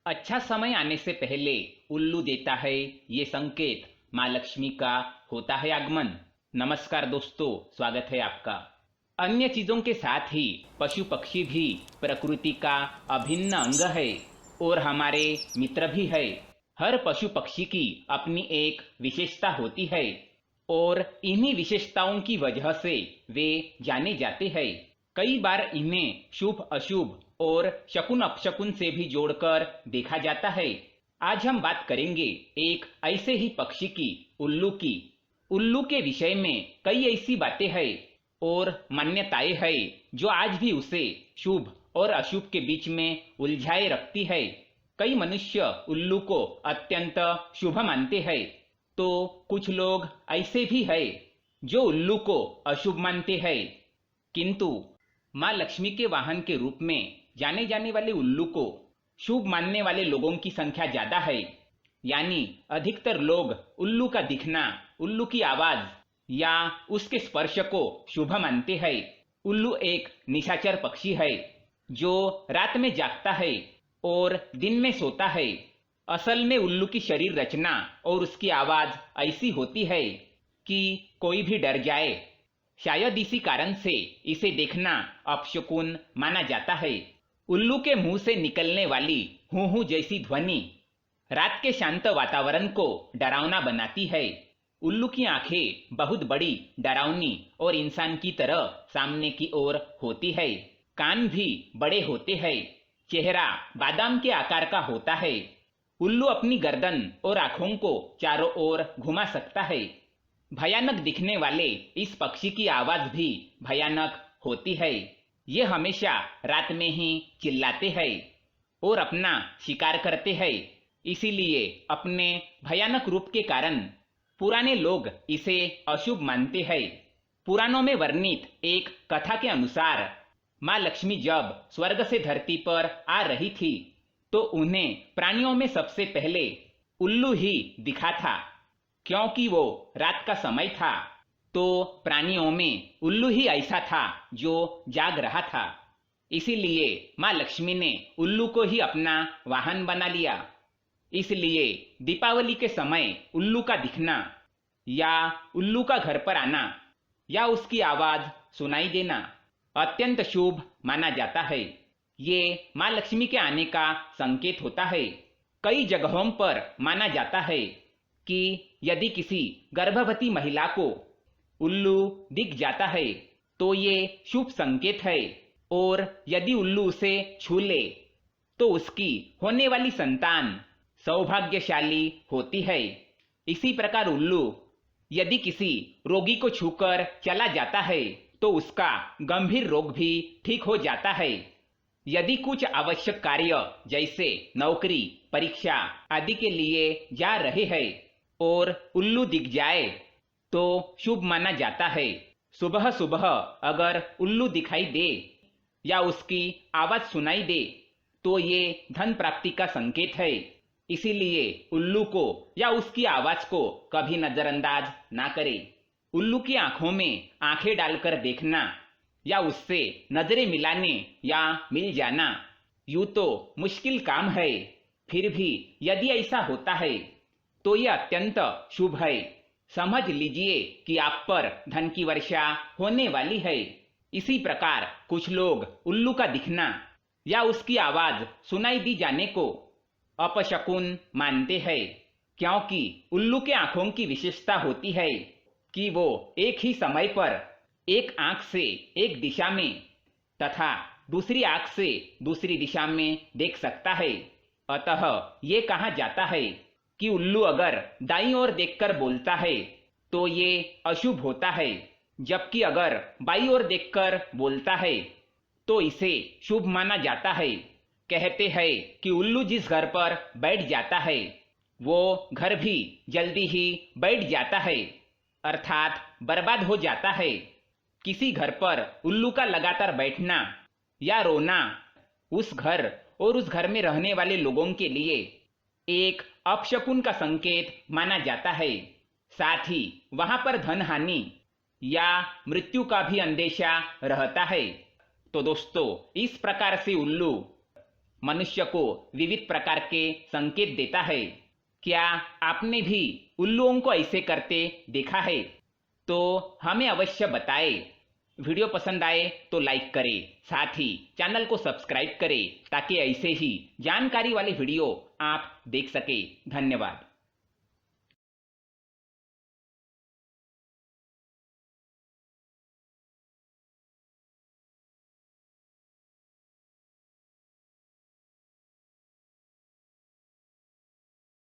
अच्छा समय आने से पहले उल्लू देता है ये संकेत, माँ लक्ष्मी का होता है आगमन। नमस्कार दोस्तों, स्वागत है आपका। अन्य चीजों के साथ ही पशु पक्षी भी प्रकृति का अभिन्न अंग है और हमारे मित्र भी है। हर पशु पक्षी की अपनी एक विशेषता होती है और इन्हीं विशेषताओं की वजह से वे जाने जाते हैं। कई बार इन्हें शुभ अशुभ और शकुन अपशकुन से भी जोड़कर देखा जाता है। आज हम बात करेंगे एक ऐसे ही पक्षी की, उल्लू की। उल्लू के विषय में कई ऐसी बातें हैं और मान्यताएं हैं जो आज भी उसे शुभ और अशुभ के बीच में उलझाए रखती है। कई मनुष्य उल्लू को अत्यंत शुभ मानते हैं, तो कुछ लोग ऐसे भी हैं जो उल्लू को अशुभ मानते हैं। किंतु माँ लक्ष्मी के वाहन के रूप में जाने जाने वाले उल्लू को शुभ मानने वाले लोगों की संख्या ज्यादा है। यानी अधिकतर लोग उल्लू का दिखना, उल्लू की आवाज या उसके स्पर्श को शुभ मानते हैं। उल्लू एक निशाचर पक्षी है जो रात में जागता है और दिन में सोता है। असल में उल्लू की शरीर रचना और उसकी आवाज ऐसी होती है कि कोई भी डर जाए। शायद इसी कारण से इसे देखना अपशकुन माना जाता है। उल्लू के मुंह से निकलने वाली हूं हूं जैसी ध्वनि रात के शांत वातावरण को डरावना बनाती है। उल्लू की आंखें बहुत बड़ी, डरावनी और इंसान की तरह सामने की ओर होती है। कान भी बड़े होते हैं। चेहरा बादाम के आकार का होता है। उल्लू अपनी गर्दन और आंखों को चारों ओर घुमा सकता है। भयानक दिखने वाले इस पक्षी की आवाज भी भयानक होती है। ये हमेशा रात में ही चिल्लाते हैं और अपना शिकार करते हैं। इसीलिए अपने भयानक रूप के कारण पुराने लोग इसे अशुभ मानते हैं। पुराणों में वर्णित एक कथा के अनुसार माँ लक्ष्मी जब स्वर्ग से धरती पर आ रही थी तो उन्हें प्राणियों में सबसे पहले उल्लू ही दिखा था। क्योंकि वो रात का समय था तो प्राणियों में उल्लू ही ऐसा था जो जाग रहा था। इसीलिए माँ लक्ष्मी ने उल्लू को ही अपना वाहन बना लिया। इसलिए दीपावली के समय उल्लू का दिखना या उल्लू का घर पर आना या उसकी आवाज सुनाई देना अत्यंत शुभ माना जाता है। ये माँ लक्ष्मी के आने का संकेत होता है। कई जगहों पर माना जाता है कि यदि किसी गर्भवती महिला को उल्लू दिख जाता है तो ये शुभ संकेत है और यदि उल्लू उसे छू ले तो उसकी होने वाली संतान सौभाग्यशाली होती है। इसी प्रकार उल्लू यदि किसी रोगी को छूकर चला जाता है तो उसका गंभीर रोग भी ठीक हो जाता है। यदि कुछ आवश्यक कार्य जैसे नौकरी, परीक्षा आदि के लिए जा रहे हैं और उल्लू दिख जाए तो शुभ माना जाता है। सुबह सुबह अगर उल्लू दिखाई दे या उसकी आवाज सुनाई दे तो ये धन प्राप्ति का संकेत है। इसीलिए उल्लू को या उसकी आवाज को कभी नजरअंदाज ना करें। उल्लू की आंखों में आंखें डालकर देखना या उससे नजरें मिलाने या मिल जाना यूं तो मुश्किल काम है, फिर भी यदि ऐसा होता है तो यह अत्यंत शुभ है। समझ लीजिए कि आप पर धन की वर्षा होने वाली है। इसी प्रकार कुछ लोग उल्लू का दिखना या उसकी आवाज सुनाई दी जाने को अपशकुन मानते हैं, क्योंकि उल्लू के आंखों की विशेषता होती है कि वो एक ही समय पर एक आंख से एक दिशा में तथा दूसरी आंख से दूसरी दिशा में देख सकता है। अतः ये कहा जाता है कि उल्लू अगर दाईं ओर देखकर बोलता है तो ये अशुभ होता है, जबकि अगर बाईं ओर देखकर बोलता है तो इसे शुभ माना जाता है। कहते हैं कि उल्लू जिस घर पर बैठ जाता है वो घर भी जल्दी ही बैठ जाता है, अर्थात बर्बाद हो जाता है। किसी घर पर उल्लू का लगातार बैठना या रोना उस घर और उस घर में रहने वाले लोगों के लिए एक अपशकुन का संकेत माना जाता है। साथ ही वहां पर धन हानि या मृत्यु का भी अंदेशा रहता है। तो दोस्तों, इस प्रकार से उल्लू मनुष्य को विविध प्रकार के संकेत देता है। क्या आपने भी उल्लुओं को ऐसे करते देखा है? तो हमें अवश्य बताएं। वीडियो पसंद आए तो लाइक करें, साथ ही चैनल को सब्सक्राइब करें ताकि ऐसे ही जानकारी वाले वीडियो आप देख सके। धन्यवाद।